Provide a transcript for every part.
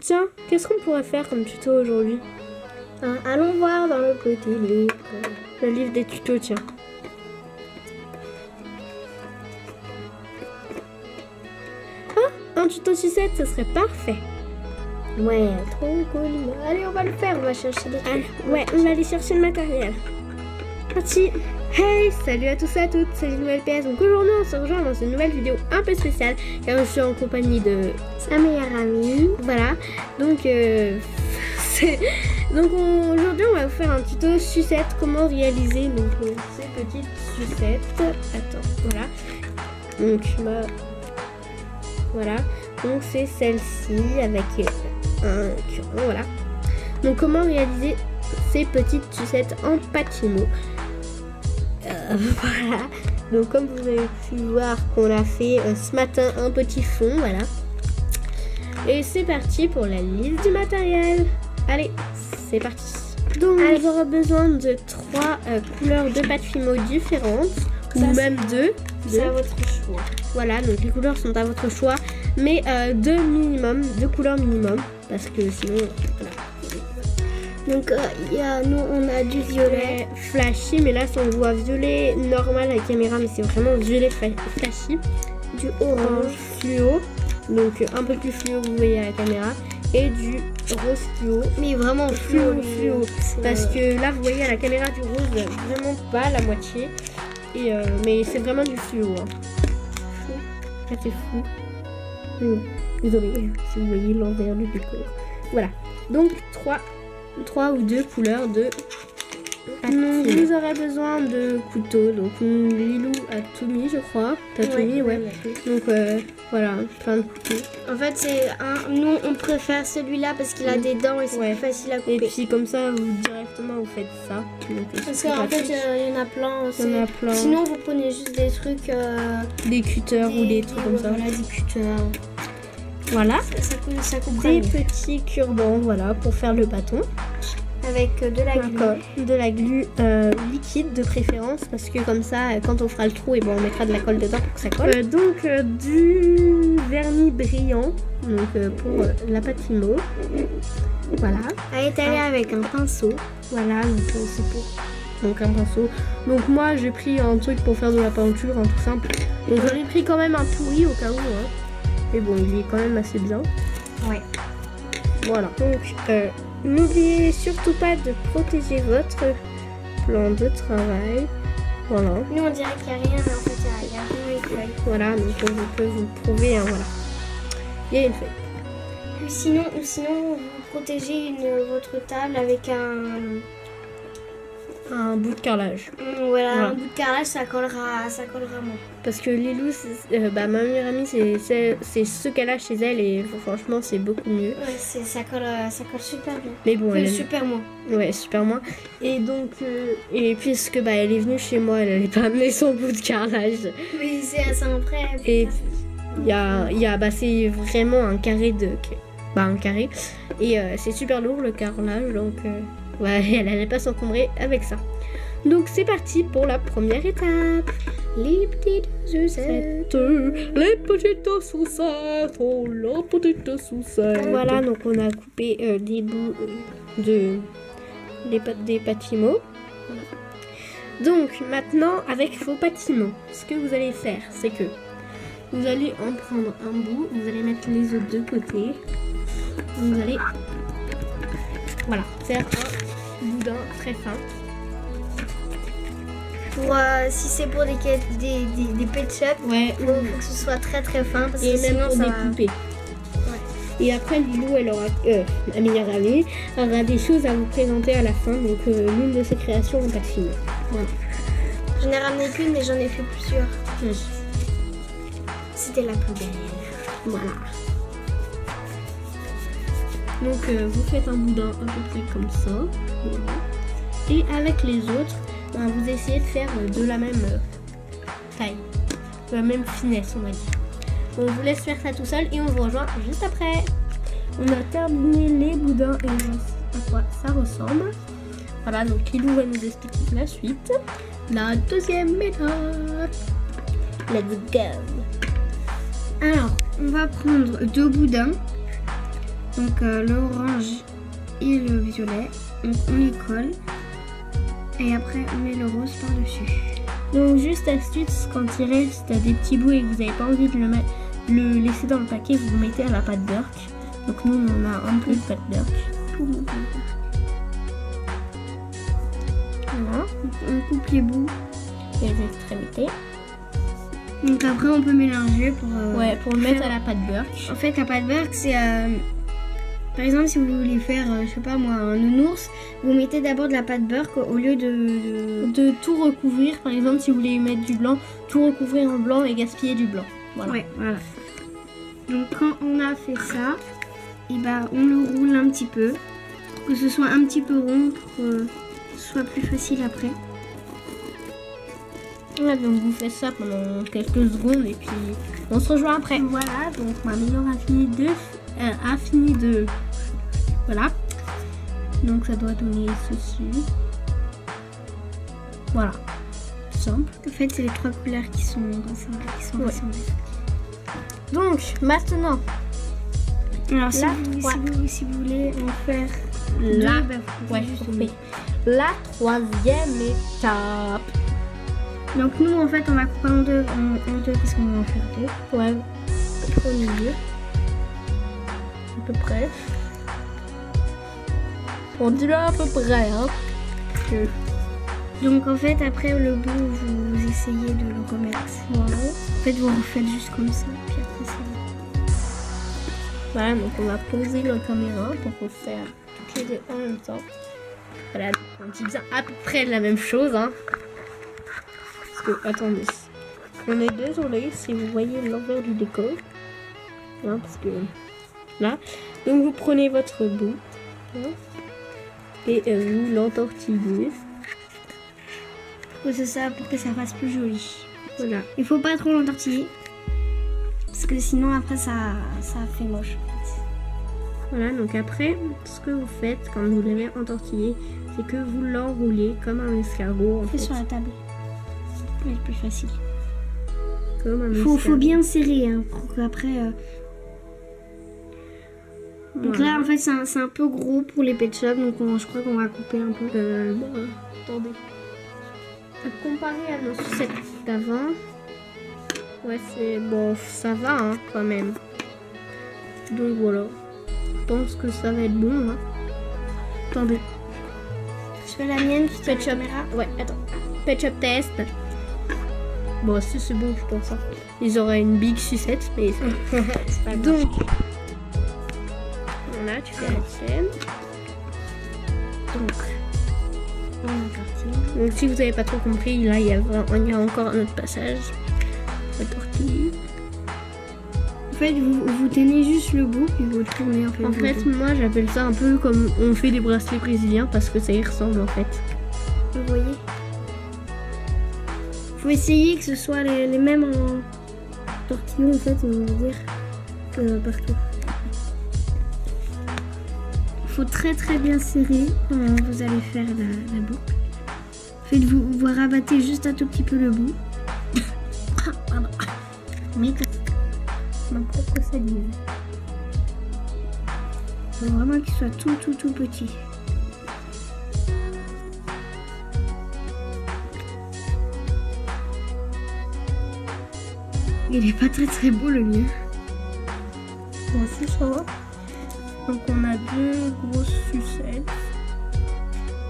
Tiens, qu'est-ce qu'on pourrait faire comme tuto aujourd'hui? Allons voir dans le côté livre. Le livre des tutos, tiens. Ah, un tuto sucette, ce serait parfait. Ouais, trop cool. Allez, on va le faire, on va chercher des trucs. Ouais, on va aller chercher le matériel. Parti. Hey, salut à tous et à toutes, c'est une nouvelle PS. Donc aujourd'hui on se rejoint dans une nouvelle vidéo un peu spéciale car je suis en compagnie de sa meilleure amie. Voilà, donc aujourd'hui on va vous faire un tuto sucette, comment réaliser donc ces petites sucettes. Attends, voilà. Donc voilà, donc c'est celle-ci avec un cure-dent, voilà. Donc comment réaliser ces petites sucettes en patino. Voilà, donc comme vous avez pu voir qu'on a fait ce matin un petit fond, voilà. Et c'est parti pour la liste du matériel. Allez, c'est parti. Donc on aura besoin de 3 couleurs de pâte Fimo différentes, ou même 2. C'est à votre choix. Voilà, donc les couleurs sont à votre choix, mais 2 couleurs minimum, parce que sinon, voilà. Donc nous on a du violet flashy, mais là on voit violet normal à la caméra, mais c'est vraiment violet flashy. Du orange fluo, donc un peu plus fluo vous voyez à la caméra, et du rose fluo, mais vraiment fluo, parce que là vous voyez à la caméra du rose vraiment pas la moitié, et mais c'est vraiment du fluo. Ça c'est fou. Désolé si vous voyez l'envers du décor. Voilà, donc 3 ou 2 couleurs de pâte. Vous aurez besoin de couteaux, donc Lilou a tout mis je crois. T'as tout mis, ouais. Donc voilà, plein de couteaux. En fait nous on préfère celui-là parce qu'il a des dents et c'est plus facile à couper. Et puis comme ça directement vous faites ça. Donc, parce qu'en fait il y en a plein. Sinon vous prenez juste des trucs... des cutters ou des trucs comme ça. Voilà, des cutters. Voilà, ça des petits cure-dents, voilà, pour faire le bâton. Avec de la glu. De la glu liquide de préférence, parce que comme ça, quand on fera le trou, et bon, on mettra de la colle dedans pour que ça colle. Donc du vernis brillant, donc pour la pâte Fimo. Voilà. À étaler avec un pinceau. Voilà, donc c'est pour. Donc un pinceau. Donc moi, j'ai pris un truc pour faire de la peinture, tout simple. Donc j'en ai pris quand même un pourri au cas où. Hein. Mais bon, il est quand même assez bien. Ouais. Voilà. Donc, n'oubliez surtout pas de protéger votre plan de travail. Voilà. Nous, on dirait qu'il n'y a rien, mais en fait, il y a rien une feuille. Voilà, donc je peux vous prouver. Hein, voilà. Il y a une feuille. Sinon vous protégez votre table avec un bout de carrelage. Voilà, un bout de carrelage, ça collera moins. Parce que Lilou, ma meilleure amie, c'est ce qu'elle a chez elle et franchement, c'est beaucoup mieux. Ouais, ça colle super bien. Mais bon, elle super moins. Ouais, super moins. Et donc, et puisque elle est venue chez moi, elle n'avait pas amené son bout de carrelage. Oui, c'est un vrai. Et c'est vraiment un carré un carré. Et c'est super lourd le carrelage, donc elle n'allait pas s'encombrer avec ça. Donc c'est parti pour la première étape. Les petites sucettes. Les petites sucettes. Oh la petite sucette. Voilà, donc on a coupé des bouts des pâtes Fimo. Voilà. Donc maintenant avec vos pâtes Fimo, ce que vous allez faire, c'est que vous allez en prendre un bout, vous allez mettre les autres de côté. Vous allez faire un boudin très fin. Pour si c'est pour des pet shop, ouais, faut que ce soit très très fin parce et que même sinon pour ça des poupées. Ouais. Et après Lilou, elle aura la meilleure amie, aura des choses à vous présenter à la fin, donc l'une de ses créations en pâte Fimo. Voilà. J'en ai ramené qu'une mais j'en ai fait plusieurs. Oui. C'était la plus belle. Voilà. Donc vous faites un boudin à peu près comme ça. Voilà. Et avec les autres, vous essayez de faire de la même taille, de la même finesse, on va dire. On vous laisse faire ça tout seul et on vous rejoint juste après. On a terminé les boudins et on voit à quoi ça ressemble. Voilà, donc Lilou va nous expliquer la suite. La deuxième étape. Let's go. Alors, on va prendre 2 boudins Donc l'orange et le violet, donc on les colle. Et après on met le rose par-dessus. Donc juste astuce, quand il reste des petits bouts et que vous n'avez pas envie de le laisser dans le paquet, vous le mettez à la pâte Burke. Donc nous on a un peu de pâte Burke. Voilà. On coupe les bouts et les extrémités. Donc après on peut mélanger pour le mettre à la pâte Burke. En fait la pâte Burke c'est par exemple si vous voulez faire je sais pas moi un nounours, vous mettez d'abord de la pâte Burke au lieu de tout recouvrir. Par exemple si vous voulez mettre du blanc, tout recouvrir en blanc et gaspiller du blanc. Voilà. Ouais, voilà. Donc quand on a fait ça, et on le roule un petit peu pour que ce soit un petit peu rond pour que ce soit plus facile après. Ouais, donc vous faites ça pendant quelques secondes et puis on se rejoint après. Voilà, donc ma meilleure a fini de voilà. Donc ça doit donner ceci. Voilà. Simple. En fait, c'est les 3 couleurs qui sont rassemblées. Donc maintenant, alors si vous voulez en faire la troisième étape. Donc nous en fait on va couper en deux parce qu'on va en faire 2. Ouais, au milieu. À peu près. On dit là à peu près, hein. Donc en fait après le bout vous essayez de le remettre. Voilà. En fait vous refaites juste comme ça, puis après ça. Voilà, donc on va poser la caméra pour refaire toutes les deux en même temps. Voilà, donc on dit bien à peu près la même chose, hein. Parce que, attendez, on est désolé si vous voyez l'envers du décor. Hein, parce que, là. Donc vous prenez votre bout. Hein, et vous l'entortillez. C'est ça pour que ça fasse plus joli. Voilà. Il faut pas trop l'entortiller. Parce que sinon après ça fait moche. Voilà, donc après, ce que vous faites quand vous l'avez entortillé, c'est que vous l'enroulez comme un escargot. En fait. Sur la table. C'est plus facile. Comme un escargot. Faut bien serrer hein, pour qu'après... Donc là en fait c'est un peu gros pour les pet shops, donc je crois qu'on va couper un peu. Attendez. Comparé à nos sucettes d'avant, ouais c'est bon, ça va hein, quand même. Donc voilà, je pense que ça va être bon. Hein. Attendez. Je fais la mienne, tu Pet Shop. Ouais, attends. Pet Shop test. Bon, si c'est bon, je pense. Hein. Ils auraient une big sucette, mais c'est pas grave. Donc, voilà, tu fais la tienne. Donc si vous n'avez pas trop compris, là il y a encore un autre passage. La tortille. En fait, vous tenez juste le bout puis vous tournez en fait. En fait, moi j'appelle ça un peu comme on fait des bracelets brésiliens parce que ça y ressemble en fait. Vous voyez? Faut essayer que ce soit les mêmes en tortillon en fait, on va dire, que partout. Faut très bien serrer quand vous allez faire la boucle. Vous rabattez juste un tout petit peu le bout. Mais ma propre salive. Faut vraiment qu'il soit tout petit. Il est pas très beau le mien. Bon, c'est ça. Donc on a 2 grosses sucettes.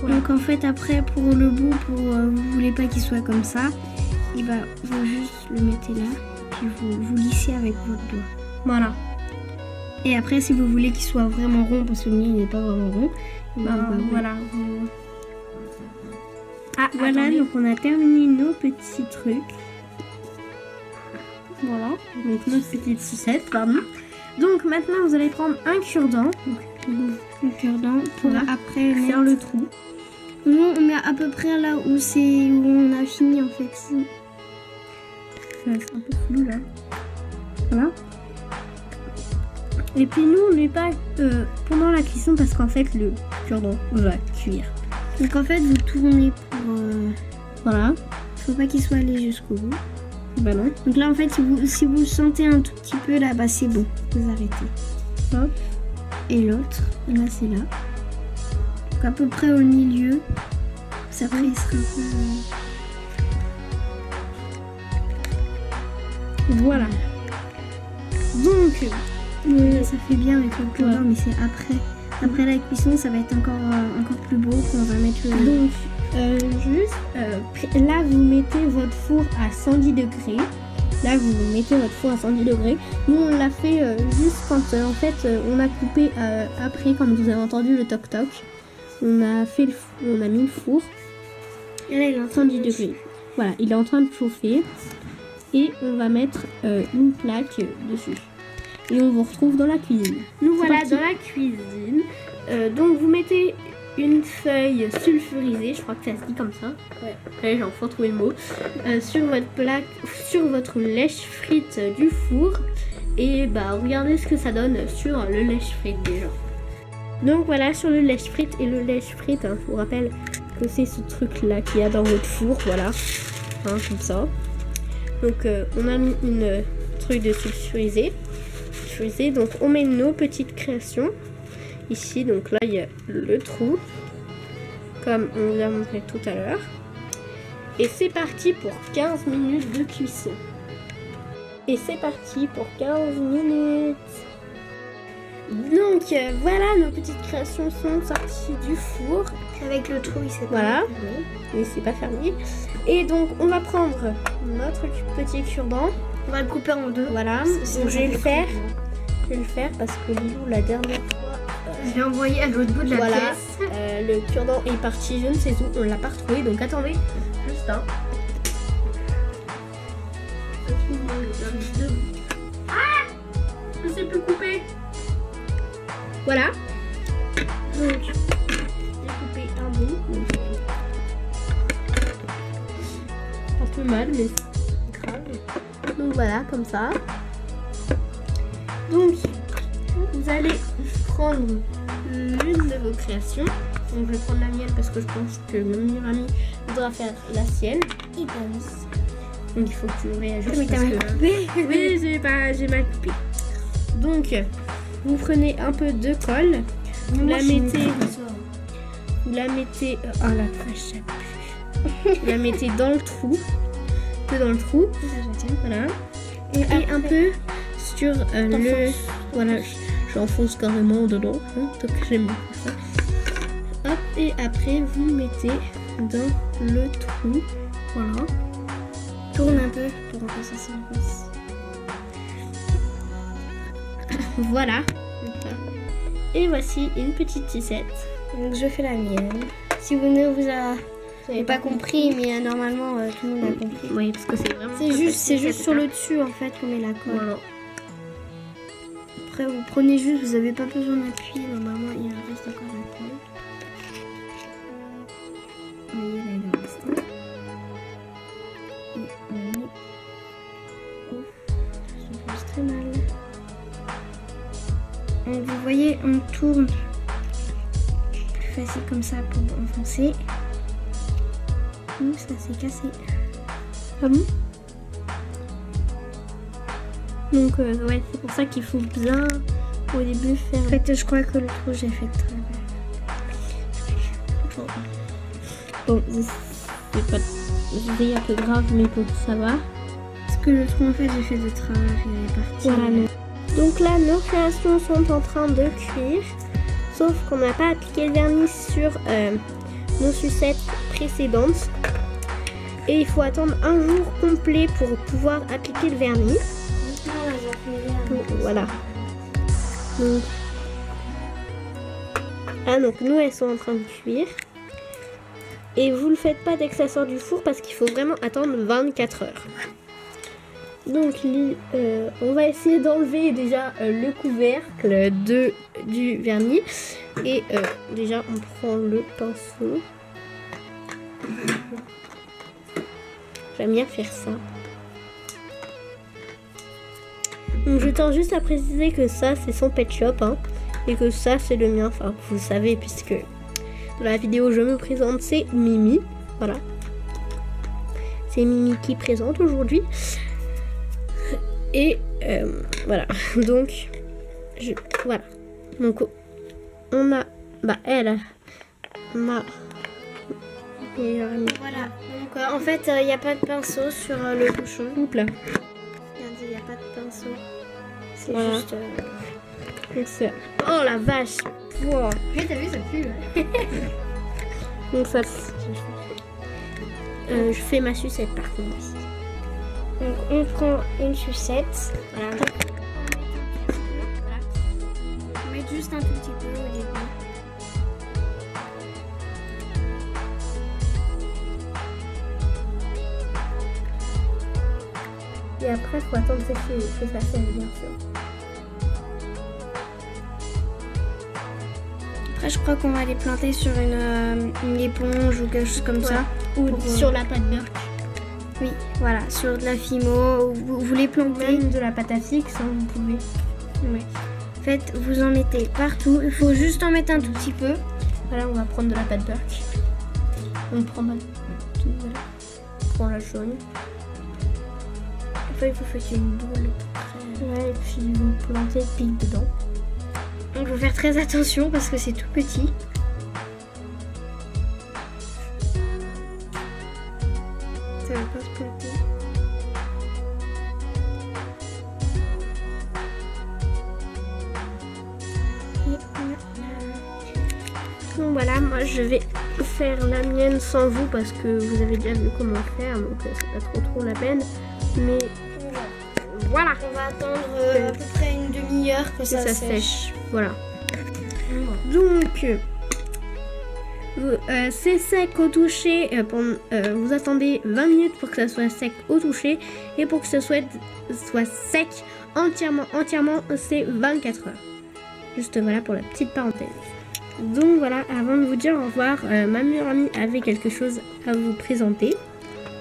Voilà. Donc en fait après pour le bout, vous voulez pas qu'il soit comme ça, vous juste le mettez là, puis vous lissez avec votre doigt. Voilà. Et après si vous voulez qu'il soit vraiment rond, parce que le mien il n'est pas vraiment rond, voilà. Ah voilà, attendez. Donc on a terminé nos petits trucs. Voilà, donc nos petites sucettes, pardon. Donc maintenant vous allez prendre un cure-dent. Un cure-dent pour après faire le trou. Nous on met à peu près là où on a fini en fait. C'est un peu flou là. Voilà. Et puis nous on met pas pendant la cuisson parce qu'en fait le cure-dent va cuire. Donc en fait vous tournez pour... Voilà. Faut pas qu'il soit allé jusqu'au bout. Bah non. Donc là en fait si vous sentez un tout petit peu là, c'est bon, vous arrêtez. Hop. et l'autre, là c'est là. Donc à peu près au milieu. Ça après il sera un peu... Voilà. Donc, ça fait bien avec le cure-dent, mais c'est après. Après la cuisson, ça va être encore plus beau qu'on va mettre le... Donc, là, vous mettez votre four à 110 degrés. Là, vous mettez votre four à 110 degrés. Nous, on l'a fait juste quand, en fait, on a coupé après, comme vous avez entendu le toc-toc. On a mis le four. Et là, il est en 110 degrés. Voilà, il est en train de chauffer. Et on va mettre une plaque dessus. Et on vous retrouve dans la cuisine. Nous voilà dans la cuisine. Donc vous mettez une feuille sulfurisée, je crois que ça se dit comme ça. Ouais. Allez, j'en faut trouver le mot. Sur votre plaque, sur votre lèche-frite du four. Et bah regardez ce que ça donne sur le lèche-frite déjà. Donc voilà, sur le lèche-frite et le lèche-frite, hein, je vous rappelle que c'est ce truc là qu'il y a dans votre four, voilà, hein, comme ça. Donc on a mis une truc de sulfurisé. Donc on met nos petites créations ici. Donc là il y a le trou comme on vous a montré tout à l'heure. Et c'est parti pour 15 minutes de cuisson. Et c'est parti pour 15 minutes. Donc voilà, nos petites créations sont sorties du four. Avec le trou, il s'est voilà, mais c'est pas fermé. Et donc on va prendre notre petit cure-dent. On va le couper en deux. Voilà, donc je vais le faire. Je vais le faire parce que Lilou, la dernière fois, je l'ai envoyé à l'autre bout de la pièce. Le cure-dent est parti, je ne sais où, on l'a pas retrouvé. Donc attendez, juste un. Ah, je sais plus couper. Voilà. Donc, j'ai coupé un bout. Un peu mal, mais c'est grave. Donc voilà, comme ça. Donc, vous allez prendre l'une de vos créations. Donc, je vais prendre la mienne parce que je pense que mon meilleur ami voudra faire la sienne. Et pense. Donc, il faut que tu réajustes. Oui, t'as mal coupé. Oui, j'ai mal coupé. Donc, vous prenez un peu de colle. Vous la mettez. Vous la mettez. Oh la vache, ça pue. Vous la mettez dans le trou. Un peu dans le trou. Voilà. Et un peu sur le. Voilà, j'enfonce carrément dedans. Hein, donc j'aime bien ça. Hop, et après vous mettez dans le trou. Voilà. Tourne un peu pour que ça s'enfonce. Voilà. Et voici une petite tissette. Donc je fais la mienne. Si vous ne vous avez pas compris, mais normalement tout le monde a compris. Oui, parce que c'est vraiment. C'est juste sur le dessus en fait qu'on met la colle. Voilà. Après vous prenez juste, vous n'avez pas besoin d'appui. Normalement il en reste encore un peu. Vous voyez là il en reste un. Et on met. Oh, ça s'enfonce très mal. Donc vous voyez, on tourne plus facile comme ça pour enfoncer. Ouh, ça s'est cassé. Ah bon? Donc ouais, c'est pour ça qu'il faut bien au début faire. En fait, je crois que le trou j'ai fait de travers. Bon, c'est pas un peu grave, mais bon, ça va. Parce que le trou en fait j'ai fait de travers, il est parti. Voilà. Donc là, nos créations sont en train de cuire, sauf qu'on n'a pas appliqué le vernis sur nos sucettes précédentes. Et il faut attendre un jour complet pour pouvoir appliquer le vernis. Voilà. Donc, donc nous, elles sont en train de cuire. Et vous le faites pas dès que ça sort du four parce qu'il faut vraiment attendre 24 heures. Donc on va essayer d'enlever déjà le couvercle du vernis. Et déjà on prend le pinceau. J'aime bien faire ça. Donc je tiens juste à préciser que ça c'est son pet shop hein, et que ça c'est le mien. Enfin vous savez puisque dans la vidéo je me présente, c'est Mimi. Voilà. C'est Mimi qui présente aujourd'hui. Et voilà, donc voilà. Donc on a, elle, ma meilleure amie. Voilà. Donc en fait, il n'y a pas de pinceau sur le bouchon. Oups là. Regardez, il n'y a pas de pinceau. C'est Voilà. juste... Donc c'est... Oh la vache. Wow. Mais t'as vu, ça pue. Donc ça... je fais ma sucette par contre. Donc on prend une sucette. Voilà. On met juste un tout petit peu au début. Et après, faut attendre que ça sèche, bien sûr. Après, je crois qu'on va les planter sur une éponge ou quelque chose comme ça. Ou Pour, sur la pâte beurre. Oui, voilà, sur de la fimo. Vous les plantez. Même de la pâte à fixe, hein, vous pouvez. Oui. En fait, vous en mettez partout. Il faut juste en mettre un tout petit peu. Voilà, on va prendre de la pâte beurre. On prend tout, voilà. On prend la jaune. Après, vous faites une boule. Ouais, et puis vous plantez pile dedans. Donc, il faut faire très attention parce que c'est tout petit. Ça va pas se planter. Donc voilà, moi je vais faire la mienne sans vous parce que vous avez déjà vu comment faire, donc c'est pas trop la peine. Mais voilà, On va attendre à peu près une demi-heure que que ça ça sèche. sèche. Voilà. Donc c'est sec au toucher. Vous attendez 20 minutes pour que ça soit sec au toucher et pour que ça soit sec entièrement, c'est 24 heures. Juste voilà pour la petite parenthèse. Donc voilà, avant de vous dire au revoir, ma meilleure amie avait quelque chose à vous présenter.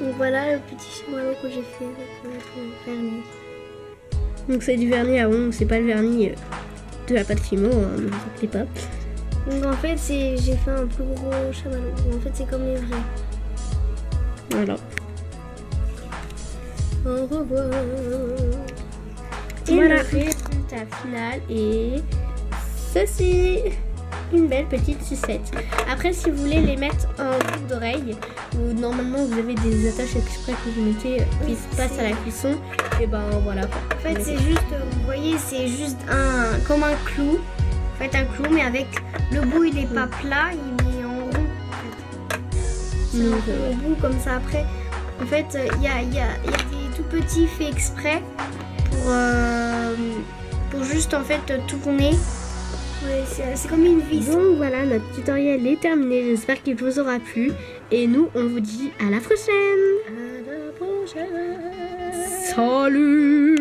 Donc voilà le petit chamallow que j'ai fait avec notre vernis. Donc c'est du vernis à ongles, c'est pas le vernis de la pâte Fimo, hein, ne vous inquiétez pas. Donc en fait, j'ai fait un plus gros chamallow. En fait, c'est comme les vrais. Voilà. Au revoir. Et voilà, le résultat final est ceci. Une belle petite sucette. Après, si vous voulez les mettre en boucle d'oreille, ou normalement vous avez des attaches exprès que vous mettez qui se passent à la cuisson, et ben voilà. En fait, c'est juste, vous voyez, c'est juste comme un clou. En fait, un clou, mais avec le bout, il est pas plat, il est en rond. En fait. C'est un peu au bout comme ça. Après, en fait, il y a des tout petits faits exprès pour juste en fait tourner. Ouais, c'est comme une vis. Donc voilà, notre tutoriel est terminé. J'espère qu'il vous aura plu. Et nous, on vous dit à la prochaine. À la prochaine. Salut.